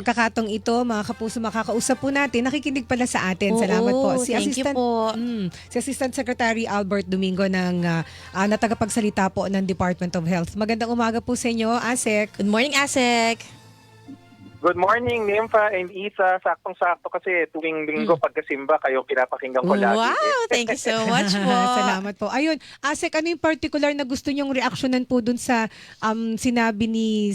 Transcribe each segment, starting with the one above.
Pagkakatong ito, mga kapuso, makakausap po natin. Nakikinig pala sa atin. Salamat po. Oo, thank you po. Si Assistant Secretary Albert Domingo ng na tagapagsalita po ng Department of Health. Magandang umaga po sa inyo, ASEC. Good morning, Asek. Good morning, Nympha and Isa. Saktong-sakto kasi tuwing linggo pagkasimba kayo pinapakinggan ko lagi. Wow, thank you so much po. Salamat po. Ayun, ASEC, ano yung particular na gusto nyong reaksyonan po dun sa sinabi ni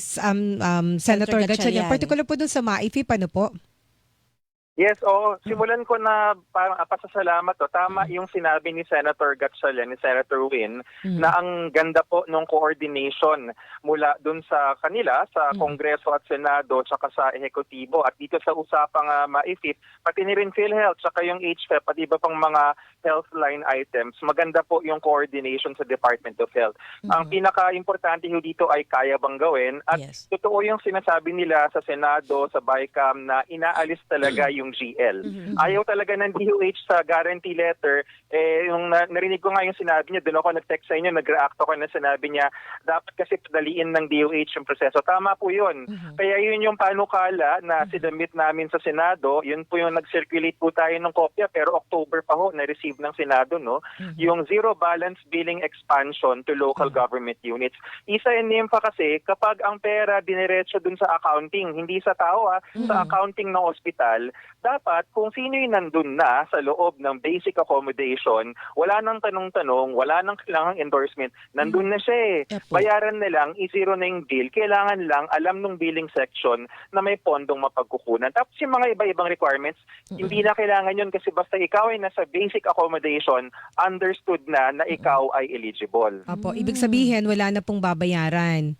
Senator Gatchalian? Gatchalian. Particular po dun sa MAIFIP, ano po? Yes, oo. Simulan ko na parang pasasalamat. Tama yung sinabi ni Senator Gatchalian, ni Senator Win, na ang ganda po ng coordination mula dun sa kanila, sa Kongreso at Senado, tsaka sa Ehekutibo. At dito sa usapang MAIFIP, pati ni rin PhilHealth, tsaka yung HFEP, at iba pang mga health line items, maganda po yung coordination sa Department of Health. Ang pinaka-importante dito ay kaya bang gawin. At Yes. totoo yung sinasabi nila sa Senado, sa BICAM, na inaalis talaga yung GL. Ayaw talaga ng DOH sa guarantee letter. Yung narinig ko nga yung sinabi niya, doon ako nag-text sa inyo, nag-react ako na sinabi niya, dapat kasi padaliin ng DOH yung proseso. Tama po yun. Kaya yun yung panukala na sinubmit namin sa Senado, yun po yung nag-circulate po tayo ng kopya, pero October pa ho, na-receive ng Senado, no? Yung zero balance billing expansion to local government units. Isa and Nympha kasi, kapag ang pera diniretso dun sa accounting, hindi sa tao sa accounting ng ospital, dapat kung sino yung nandun na sa loob ng basic accommodation, wala nang tanong-tanong, wala nang kailangang endorsement, nandun na siya Yapo. Bayaran na lang, i-zero na yung bill. Kailangan lang alam nung billing section na may pondong mapagkukunan. Tapos yung mga iba-ibang requirements, hindi na kailangan yun kasi basta ikaw ay nasa basic accommodation, understood na ikaw ay eligible. Apo, ibig sabihin, wala na pong babayaran.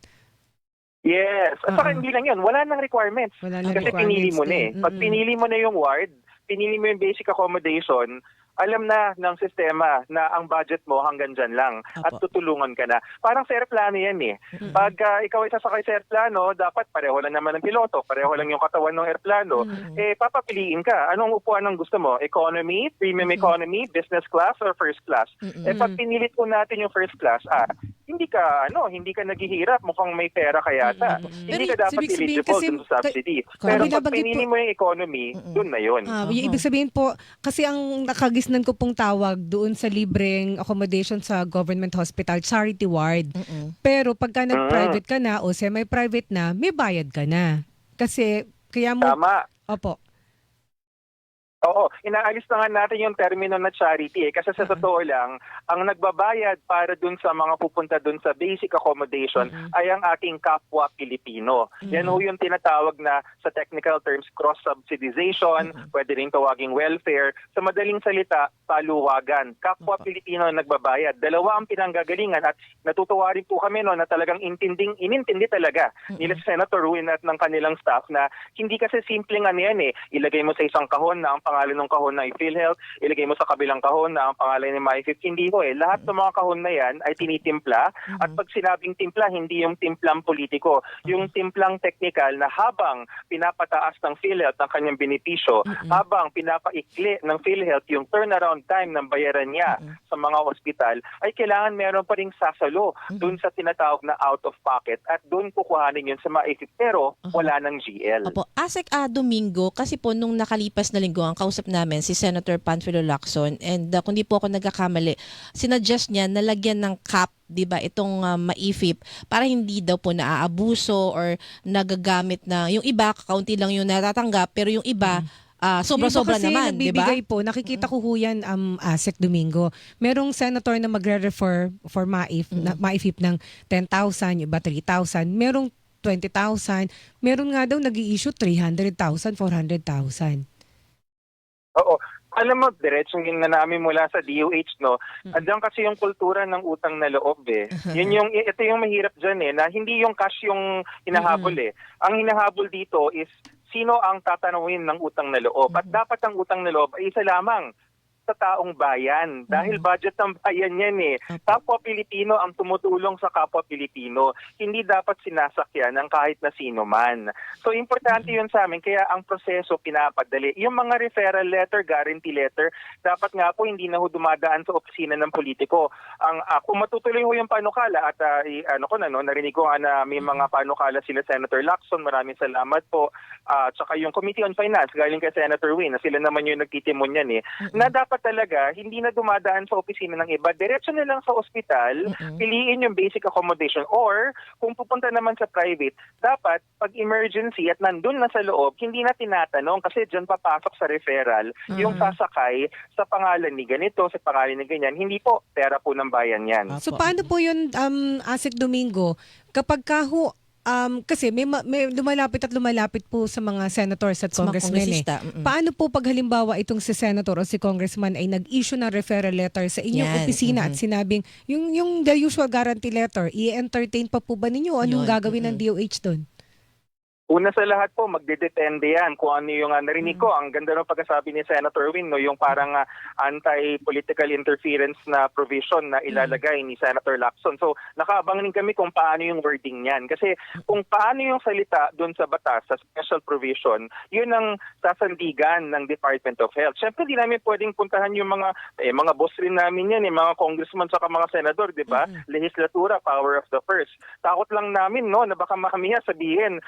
Yes. At saka hindi lang yun, wala nang requirements. Wala nang Kasi requirements pinili mo na din. Pag pinili mo na yung ward, pinili mo yung basic accommodation, alam na ng sistema na ang budget mo hanggang dyan lang at Apo. tutulungan ka na. Parang sa airplano yan Pag ikaw ay sasakay sa airplano, dapat pareho lang naman ng piloto, pareho lang yung katawan ng airplano. Papapiliin ka. Anong upuan ang gusto mo? Economy, premium economy, business class, or first class? Pag pinilit po natin yung first class, hindi ka naghihirap, mukhang may pera ka yata. Hindi ka dapat ibig sabihin eligible kasi- dun sa subsidy. Ka- Pero kabila pag bagay pinili po- mo yung economy, dun na yun. Yung ibig sabihin po, kasi ang nakagisnan ko pong tawag doon sa libreng accommodation sa government hospital, charity ward. Pero pagka nag-private ka na o semi-private na, may bayad ka na. Kasi, kaya mo... Tama. Opo. Oo, inaalis na nga natin yung termino na charity kasi sa totoo lang, ang nagbabayad para dun sa mga pupunta dun sa basic accommodation ay ang ating kapwa Pilipino. Yan ho yung tinatawag na sa technical terms cross-subsidization, pwede rin tawaging welfare. Sa madaling salita, paluwagan. Kapwa Pilipino ang nagbabayad. Dalawa ang pinanggagalingan at natutuwa rin po kami na talagang inintindi talaga nila Senator Win at ng kanilang staff na hindi kasi simpleng yan ilagay mo sa isang kahon na ang pangalan ng kahon na ay PhilHealth, ilagay mo sa kabilang kahon na ang pangalan ni MAIFIP. Hindi ko Lahat ng mga kahon na yan ay tinitimpla. At pag sinabing timpla, hindi yung timplang politiko. Yung timplang technical na habang pinapataas ng PhilHealth ang kanyang benepisyo, habang pinapaikli ng PhilHealth yung turnaround time ng bayaran niya sa mga ospital, ay kailangan meron pa ring sasalo dun sa tinatawag na out of pocket at dun kukuhanin yun sa MAIFIP. Pero wala ng GL. Opo, Asek Domingo, kasi po nung nakalipas na linggo, ang kausap namin si Senator Panfilo Lacson, and kung di po ako nagkakamali, sinuggest niya na lagyan ng cap, di ba, itong MAIFIP para hindi daw po naaabuso or nagagamit na, yung iba, kakaunti lang yung natatanggap, pero yung iba, sobra-sobra naman, di ba? nagbibigay po, nakikita ko yan, ASEC Domingo. Merong senator na magre-refer for MAIFIP ng 10,000, yung iba 3,000, merong 20,000, meron nga daw nag-i-issue 300,000, 400,000. Oo. Alam mo, diretsong yun na namin mula sa DOH, no? Andiyan kasi yung kultura ng utang na loob ito yung mahirap dyan na hindi yung cash yung hinahabol Ang hinahabol dito is sino ang tatanungin ng utang na loob. At dapat ang utang na loob ay isa lamang. sa taong bayan. Dahil budget ng bayan yan eh. Kapwa Pilipino ang tumutulong sa kapwa Pilipino. Hindi dapat sinasakyan ng kahit na sino man. So importante yun sa amin. Kaya ang proseso pinapadali. Yung mga referral letter, guarantee letter, dapat nga po hindi na ho dumadaan sa opisina ng politiko. Kung matutuloy ho yung panukala at narinig ko nga na may mga panukala sila Senator Lacson, maraming salamat po. Tsaka yung Committee on Finance, galing kay Senator Win, na sila naman yung nagtitimon yan eh, na dapat talaga hindi na dumadaan sa opisina ng iba, diretso na lang sa ospital, piliin yung basic accommodation, or kung pupunta naman sa private, dapat pag emergency at nandun na sa loob, hindi na tinatanong kasi dyan papasok sa referral yung sasakay sa pangalan ni ganito, sa pangalan ni ganyan, hindi po, pera po ng bayan yan. So paano po yun, Asek Domingo, kapag kasi may lumalapit po sa mga senators at Sa mga congressmen kongresista, Paano po pag halimbawa itong si senator o si congressman ay nag-issue ng referral letter sa inyong Yan, opisina at sinabing yung the usual guarantee letter, i-entertain pa po ba ninyo? Anong Yun, gagawin ng DOH doon? Una sa lahat po, magdedepende yan kung ano yung narinig ko. Ang ganda ng pagkasabi ni Senator Win, no, yung parang anti-political interference na provision na ilalagay ni Senator Lacson. So nakaabang din kami kung paano yung wording niyan. Kasi kung paano yung salita doon sa batas, sa special provision, yun ang sasandigan ng Department of Health. Siyempre, di namin pwedeng puntahan yung mga boss rin namin yan, mga congressman saka mga senador, di ba? Legislatura, power of the purse. Takot lang namin, no, na baka makamiya sabihin,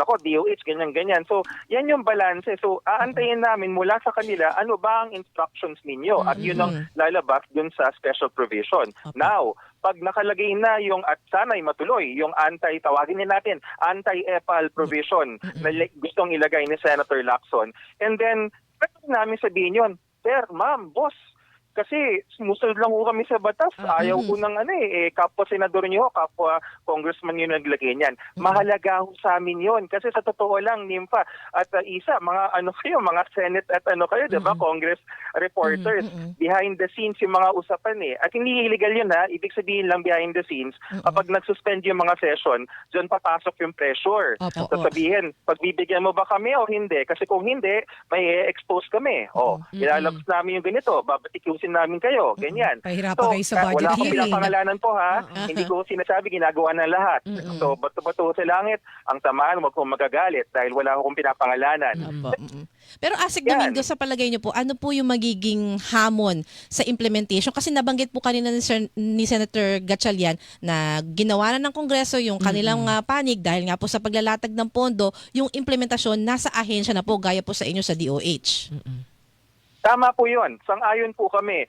DOH, ganyan-ganyan. So, yan yung balance. So, aantayin namin mula sa kanila, ano ba ang instructions ninyo? At yun ang lalabas dun sa special provision. Now, pag nakalagay na yung, at sana'y matuloy, yung tawagin natin, anti-EPAL provision na gustong ilagay ni Senator Lacson. And then, pwede namin sabihin yun, Sir, Ma'am, Boss, kasi sumusunod lang ko kami sa batas. Ayaw ko ng kapwa senador niyo, kapwa congressman niyo naglagay niyan. Mahalaga ho sa amin yun. Kasi sa totoo lang, Nympha at Isa, mga mga Senate at kayo, diba? Congress reporters. Behind the scenes yung mga usapan eh. At hindi illegal yun ha. Ibig sabihin lang behind the scenes, kapag nag-suspend yung mga session, dyan papasok yung pressure. Sasabihin, pagbibigyan mo ba kami o hindi? Kasi kung hindi, may expose kami. Ilalabas namin yung ganito. Babatikiusin namin kayo, ganyan. Pahirapan kayo sa budget wala akong hearing. pinapangalanan po ha. Hindi ko sinasabi, ginagawa ng lahat. So, bato-bato sa langit, ang tamaan, wag kong magagalit dahil wala akong pinapangalanan. Pero Asek Domingo, sa palagay niyo po, ano po yung magiging hamon sa implementation? Kasi nabanggit po kanina ni Senator Gatchalian na ginawa na ng Kongreso yung kanilang panig dahil nga po sa paglalatag ng pondo, yung implementasyon nasa ahensya na po gaya po sa inyo sa DOH. Tama po yun. Sang-ayon po kami.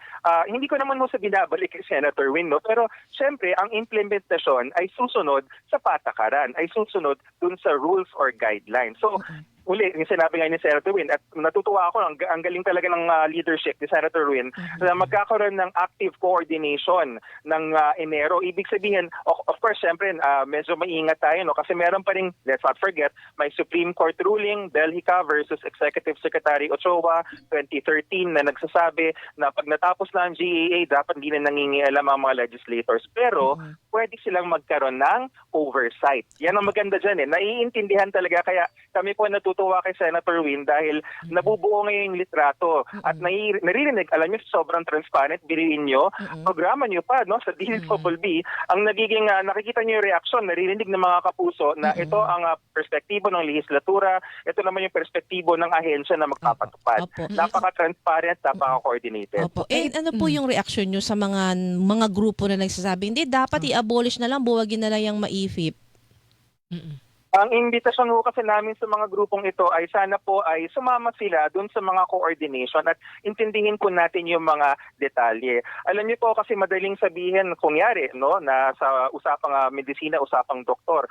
Hindi ko naman mo sa binabalik kay Senator Win, no? Pero syempre, ang implementasyon ay susunod sa patakaran, ay susunod dun sa rules or guidelines. So, uli, yung sinabi nga ni Senator Win, at natutuwa ako, ang galing talaga ng leadership ni Senator Win, na magkakaroon ng active coordination ng Enero. Ibig sabihin, of course, syempre, medyo maingat tayo, no? Kasi meron pa rin, let's not forget, may Supreme Court ruling, Delhica versus Executive Secretary Ochoa, 2013, na nagsasabi na pag natapos na ang GAA, dapat hindi na nangingialam ang mga legislators. Pero, pwede silang magkaroon ng oversight. Yan ang maganda dyan eh. Naiintindihan talaga, kaya kami po natutuwa kay Senator Win dahil nabubuo ngayon yung litrato at naririnig, alam niyo, sobrang transparent, biriin niyo, programa niyo pa, no, sa DSWB, ang nagiging, nakikita niyo yung reaksyon, naririnig ng mga kapuso na ito ang perspektibo ng legislatura, ito naman yung perspektibo ng ahensya na magpapatupad. Napaka-transparent, napaka-coordinated. Ano po yung reaksyon niyo sa mga grupo na nagsasabi, hindi, dapat i-abolish na lang, buwagin na lang yung maifip? Ang imbitasyon ho kasi namin sa mga grupong ito ay sana po ay sumama sila dun sa mga coordination at intindihin po natin yung mga detalye. Alam niyo po kasi madaling sabihin, kunyari, no, na sa usapang medisina, usapang doktor,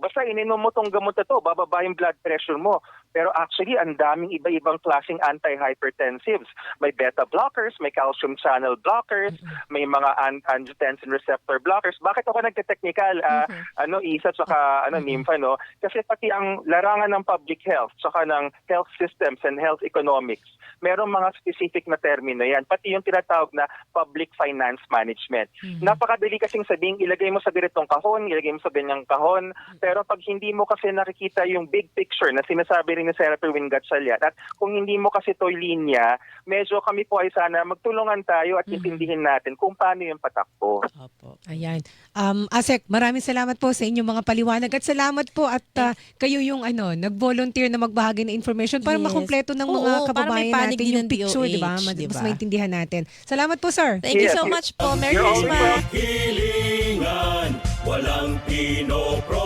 basta ininom mo tong gamot na to, bababa yung blood pressure mo. Pero actually, ang daming iba-ibang klaseng antihypertensives. May beta blockers, may calcium channel blockers, may mga angiotensin receptor blockers. Bakit ako nagte-technical, Isa, tsaka Nympha, no? Kasi pati ang larangan ng public health, tsaka ng health systems and health economics, merong mga specific na termino yan. Pati yung tinatawag na public finance management. Napakadali kasing sabing, ilagay mo sa ganitong kahon, ilagay mo sa ganyang kahon, pero pag hindi mo kasi nakikita yung big picture na sinasabi rin ni Senator Win Gatchalian, at kung hindi mo kasi to'y linya, medyo kami po ay sana magtulungan tayo at intindihin natin kung paano yung patakbo. Opo. Ayan. Asek, maraming salamat po sa inyong mga paliwanag at salamat po at kayo yung nag-volunteer na magbahagi ng information para Yes. makumpleto ng Oo, mga para may kababayan panig natin din yung ng picture, di ba? DOH, Mas di ba? maintindihan natin. Salamat po, sir. Thank you Yes, so yes. much po. Merry You're always Christmas. Hilingan, walang pinopro.